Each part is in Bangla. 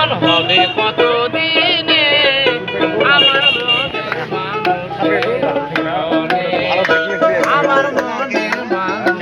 মিলন হবে কতদিনে আমার মনের মানুষের সনে আমার মনের মানুষের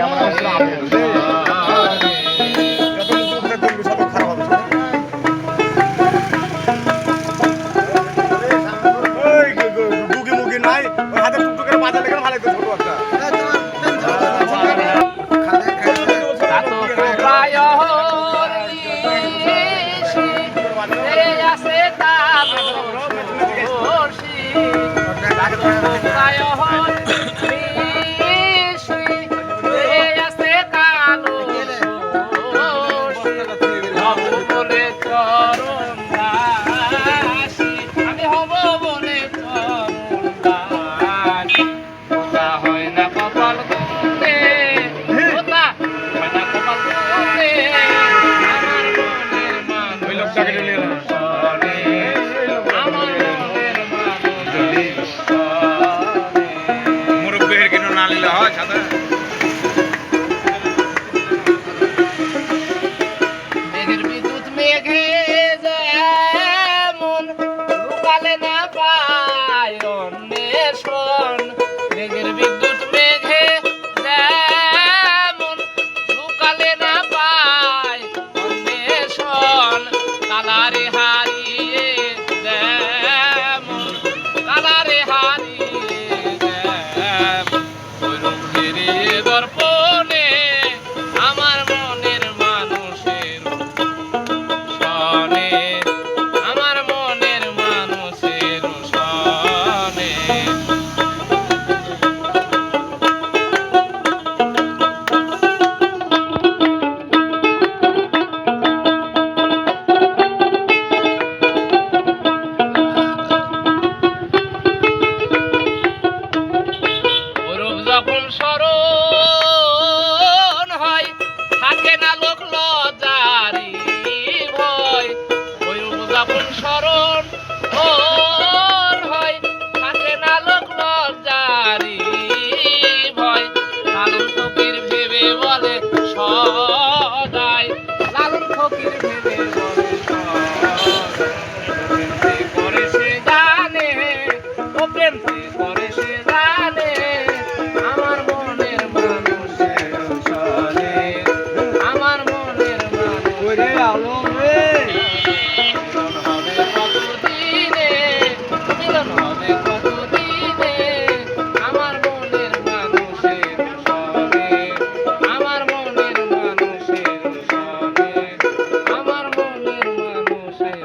মেঘের বিদ্যুৎ মেঘে যেমন লুকালে না পায় অন্বেষণ মেঘের বিদ্যুৎ মেঘে যেমন লুকালে না পায় অন্বেষণ কালারে হারিয়ে যেমন কালারে হারিয়ে যেমন ওইরূপ ফিরিয়ে দর্পণে আমার মনের মানুষের সনে আমার মনের মানুষের সনে ওরূপ যখন স্মরণ হয় থাকে না লোক লজ্জারি ভয় ওরূপ যখন স্মরণ হয় থাকে না লোক লজ্জারি ভয় লালন ফকির ভেবে বলে সদাই লালন ফকির ভেবে বলে সদাই করে সে জানে ও প্রেম করে সে জানে আমার মনের মানুষের সনে আমার মনের মানুষের মিলন হবে কতদিনে মিলন হবে কতদিনে আমার মনের মানুষের সনে আমার মনের মানুষের সনে আমার মনের মানুষের